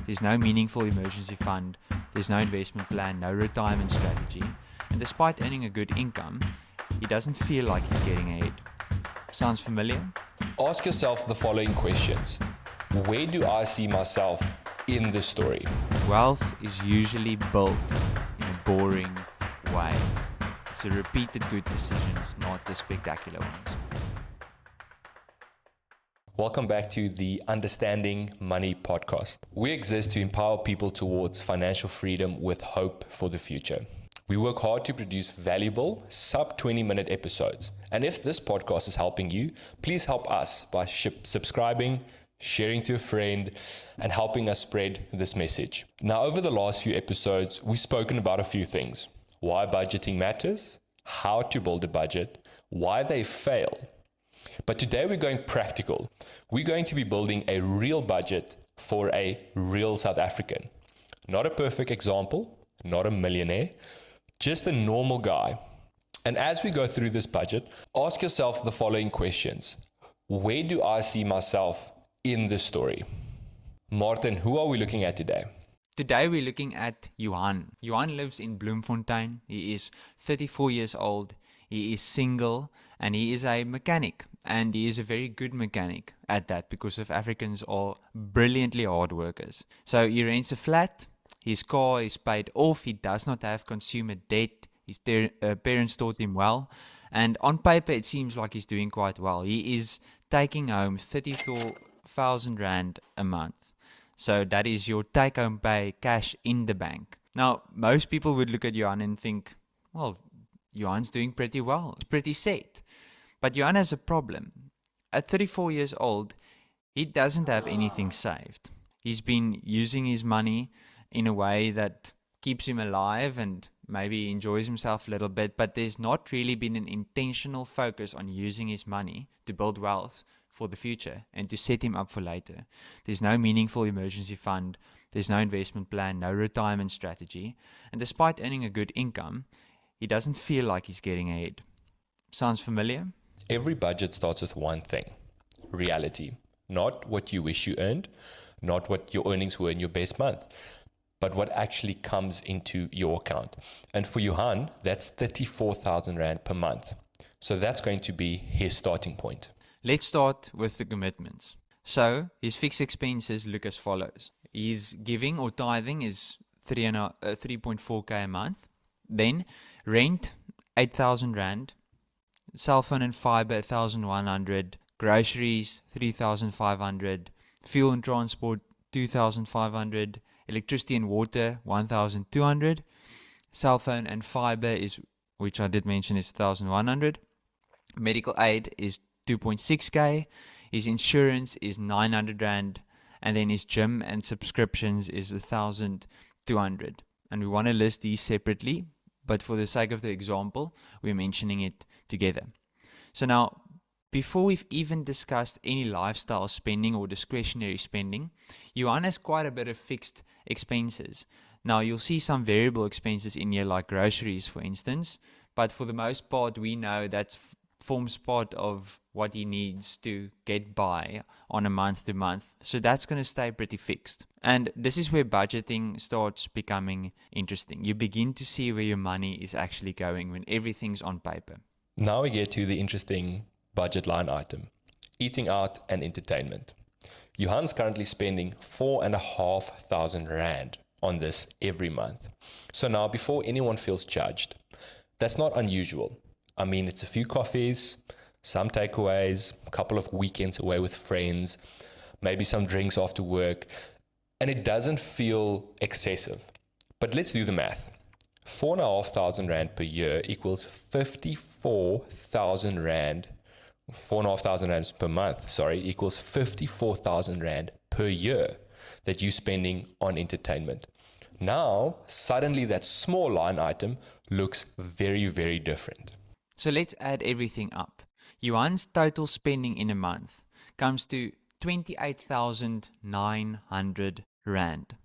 There's no meaningful emergency fund, there's no investment plan, no retirement strategy, and despite earning a good income, he doesn't feel like he's getting ahead. Sounds familiar? Ask yourself the following questions. Where do I see myself in this story? Wealth is usually built in a boring way. It's the repeated good decisions, not the spectacular ones. Welcome back to the Understanding Money podcast. We exist to empower people towards financial freedom with hope for the future. We work hard to produce valuable sub 20-minute episodes. And if this podcast is helping you, please help us by subscribing, sharing to a friend, and helping us spread this message. Now, over the last few episodes, we've spoken about a few things. Why budgeting matters, how to build a budget, why they fail. But today we're going practical. We're going to be building a real budget for a real South African. Not a perfect example, not a millionaire, just a normal guy. And as we go through this budget, ask yourself the following questions. Where do I see myself in this story? Martin, who are we looking at today? Today we're looking at Johan. Johan lives in Bloemfontein. He is 34 years old. He is single and he is a mechanic. And he is a very good mechanic at that because South Africans are brilliantly hard workers. So he rents a flat. His car is paid off. He does not have consumer debt. His parents taught him well. And on paper, it seems like he's doing quite well. He is taking home 34,000 Rand a month. So that is your take-home pay, cash in the bank. Now, most people would look at Johan and think, well, Johan's doing pretty well. It's pretty set. But Johan has a problem. At 34 years old, he doesn't have anything saved. He's been using his money in a way that keeps him alive and maybe enjoys himself a little bit, but there's not really been an intentional focus on using his money to build wealth for the future and to set him up for later. There's no meaningful emergency fund, there's no investment plan, no retirement strategy, and despite earning a good income, he doesn't feel like he's getting ahead. Sounds familiar? Every budget starts with one thing, reality. Not what you wish you earned, not what your earnings were in your best month, but what actually comes into your account. And for Johan, that's 34,000 Rand per month. So that's going to be his starting point. Let's start with the commitments. So his fixed expenses look as follows. His giving or tithing is 3.4k a month. Then rent, 8,000 Rand. Cell phone and fiber, 1,100. Groceries, 3,500. Fuel and transport, 2,500. Electricity and water, 1,200. Cell phone and fiber is, which I did mention, is 1,100. Medical aid is 2.6k. His insurance is 900 Rand. And then his gym and subscriptions is 1,200. And we want to list these separately, but for the sake of the example, we're mentioning it together. So now, before we've even discussed any lifestyle spending or discretionary spending, Johan has quite a bit of fixed expenses. Now, you'll see some variable expenses in here like groceries, for instance, but for the most part, we know that forms part of what he needs to get by on a month-to-month. So that's going to stay pretty fixed. And this is where budgeting starts becoming interesting. You begin to see where your money is actually going when everything's on paper. Now we get to the interesting budget line item, eating out and entertainment. Johan's currently spending 4,500 Rand on this every month. So now, before anyone feels judged, that's not unusual. I mean, it's a few coffees, some takeaways, a couple of weekends away with friends, maybe some drinks after work, and it doesn't feel excessive. But let's do the math. 4,500 Rand per year equals 54,000 Rand. 4,500 Rand per month, equals 54,000 Rand per year that you're spending on entertainment. Now, suddenly that small line item looks very, very different. So let's add everything up. Johan's total spending in a month comes to 28,900 Rand.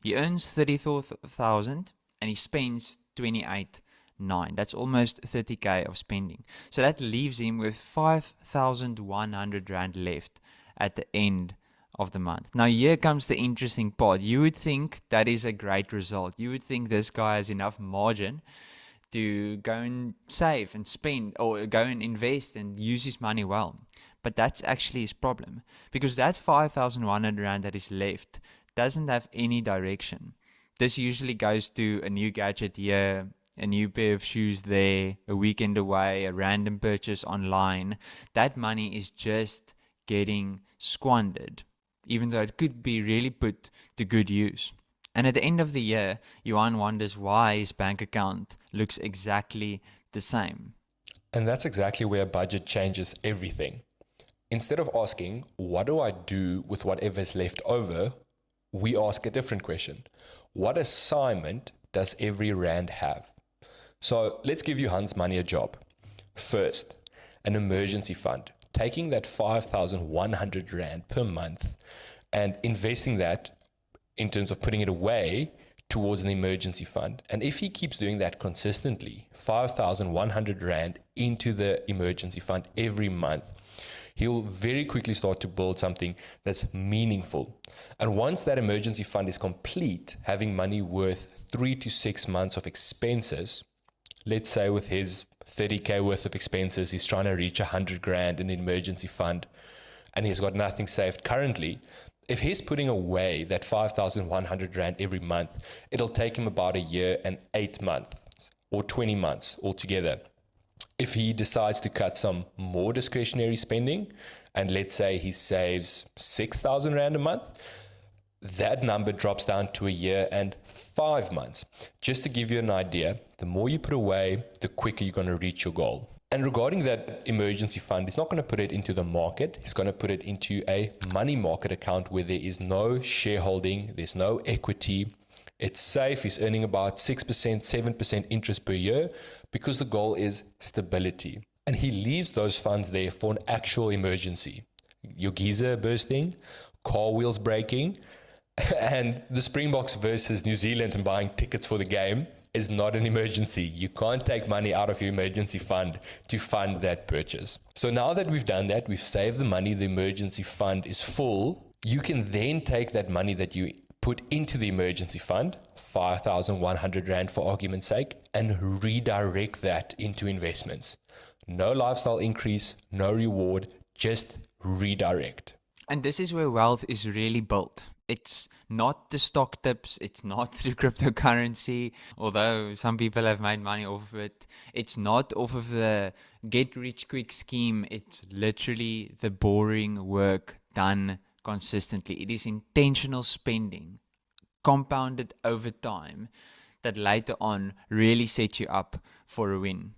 He earns 34,000 and he spends 28,900. That's almost 30k of spending. So that leaves him with 5,100 Rand left at the end of the month. Now here comes the interesting part. You would think that is a great result. You would think this guy has enough margin to go and save and spend, or go and invest and use his money well. But that's actually his problem, because that 5,100 Rand that is left doesn't have any direction. This usually goes to a new gadget here, a new pair of shoes there, a weekend away, a random purchase online. That money is just getting squandered, even though it could be really put to good use. And at the end of the year, Johan wonders why his bank account looks exactly the same. And that's exactly where a budget changes everything. Instead of asking, what do I do with whatever is left over? We ask a different question. What assignment does every Rand have? So let's give Johan's money a job. First, an emergency fund. Taking that 5,100 Rand per month and investing that in terms of putting it away towards an emergency fund. And if he keeps doing that consistently, 5,100 Rand into the emergency fund every month, he'll very quickly start to build something that's meaningful. And once that emergency fund is complete, having money worth 3 to 6 months of expenses, let's say with his 30K worth of expenses, he's trying to reach 100 grand in an emergency fund and he's got nothing saved currently. If he's putting away that 5,100 Rand every month, it'll take him about a year and 8 months or 20 months altogether. If he decides to cut some more discretionary spending, and let's say he saves 6,000 Rand a month, that number drops down to a year and 5 months. Just to give you an idea, the more you put away, the quicker you're going to reach your goal. And regarding that emergency fund, he's not going to put it into the market. He's going to put it into a money market account where there is no shareholding, there's no equity. It's safe. He's earning about 6%, 7% interest per year because the goal is stability. And he leaves those funds there for an actual emergency. Your geyser bursting, car wheels breaking, and the Springboks versus New Zealand and buying tickets for the game is not an emergency. You can't take money out of your emergency fund to fund that purchase. So now that we've done that, we've saved the money, the emergency fund is full, you can then take that money that you put into the emergency fund, 5,100 Rand for argument's sake, and redirect that into investments. No lifestyle increase, no reward, just redirect. And this is where wealth is really built. It's not the stock tips, it's not through cryptocurrency, although some people have made money off of it. It's not off of the get rich quick scheme. It's literally the boring work done consistently. It is intentional spending, compounded over time, that later on really sets you up for a win.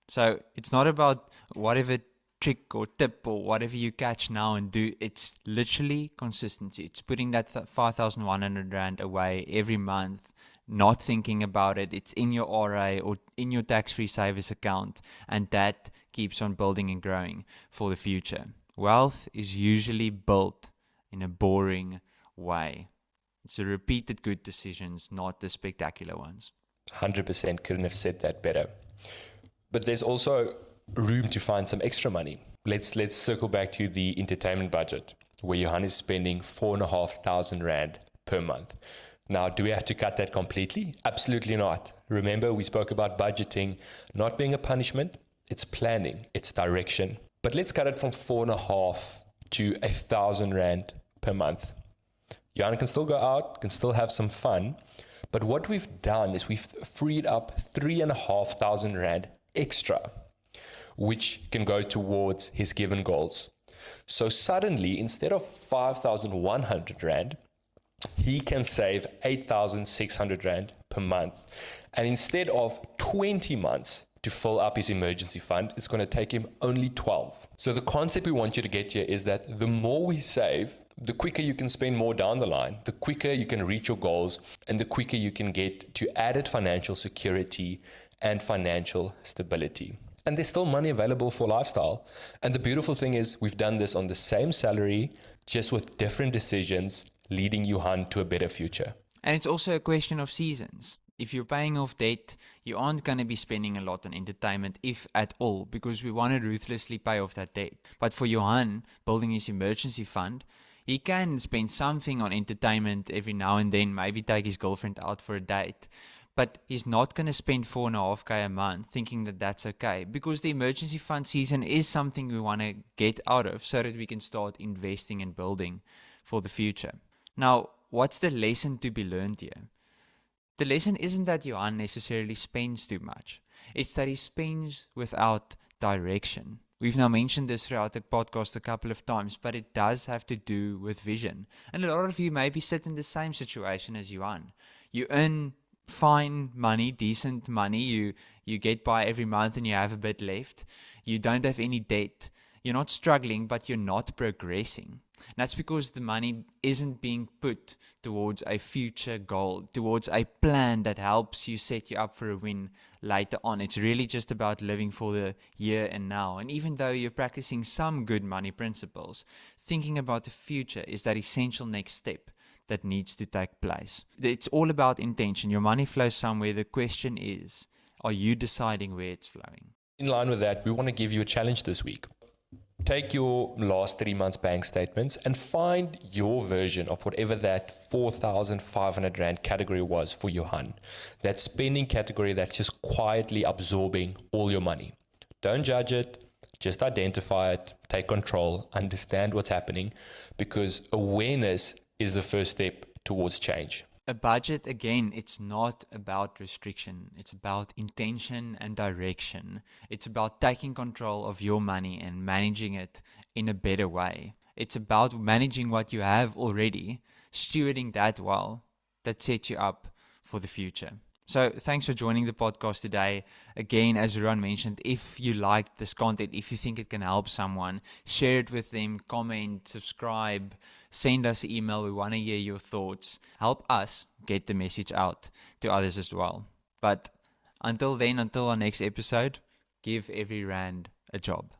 So it's not about whatever trick or tip or whatever you catch now and do. It's literally consistency. It's putting that 5,100 Rand away every month, not thinking about it. It's in your RA or in your tax-free savers account, and that keeps on building and growing for the future. Wealth is usually built in a boring way. It's the repeated good decisions, not the spectacular ones. 100% couldn't have said that better. But there's also room to find some extra money. Let's circle back to the entertainment budget, where Johan is spending 4,500 Rand per month. Now, do we have to cut that completely? Absolutely not. Remember, we spoke about budgeting not being a punishment. It's planning, it's direction. But let's cut it from 4,500 to 1,000 Rand per month. Johan can still go out, can still have some fun. But what we've done is we've freed up 3,500 Rand extra, which can go towards his given goals. So suddenly, instead of 5,100 Rand, he can save 8,600 Rand per month. And instead of 20 months to fill up his emergency fund, it's going to take him only 12. So the concept we want you to get here is that the more we save, the quicker you can spend more down the line, the quicker you can reach your goals, and the quicker you can get to added financial security and financial stability. And there's still money available for lifestyle. And the beautiful thing is we've done this on the same salary, just with different decisions, leading Johan to a better future. And it's also a question of seasons. If you're paying off debt, you aren't going to be spending a lot on entertainment, if at all, because we want to ruthlessly pay off that debt. But for Johan, building his emergency fund, He can spend something on entertainment every now and then, maybe take his girlfriend out for a date. But he's not going to spend 4.5K a month thinking that that's okay, because the emergency fund season is something we want to get out of so that we can start investing and building for the future. Now, what's the lesson to be learned here? The lesson isn't that Johan necessarily spends too much. It's that he spends without direction. We've now mentioned this throughout the podcast a couple of times, but it does have to do with vision. And a lot of you maybe sit in the same situation as Johan. You earn fine money, decent money, you get by every month and you have a bit left. You don't have any debt. You're not struggling, but you're not progressing. And that's because the money isn't being put towards a future goal, towards a plan that helps you set you up for a win later on. It's really just about living for the here and now. And even though you're practicing some good money principles, thinking about the future is that essential next step that needs to take place. It's all about intention. Your money flows somewhere. The question is, are you deciding where it's flowing? In line with that, we want to give you a challenge this week. Take your last 3 months bank statements and find your version of whatever that 4,500 Rand category was for Johan. That spending category that's just quietly absorbing all your money. Don't judge it, just identify it, take control, understand what's happening, because awareness is the first step towards change. A budget, again, it's not about restriction. It's about intention and direction. It's about taking control of your money and managing it in a better way. It's about managing what you have already, stewarding that well, that sets you up for the future. So thanks for joining the podcast today. Again, as Johan mentioned, if you liked this content, if you think it can help someone, share it with them, comment, subscribe, send us an email. We want to hear your thoughts. Help us get the message out to others as well. But until then, until our next episode, give every Rand a job.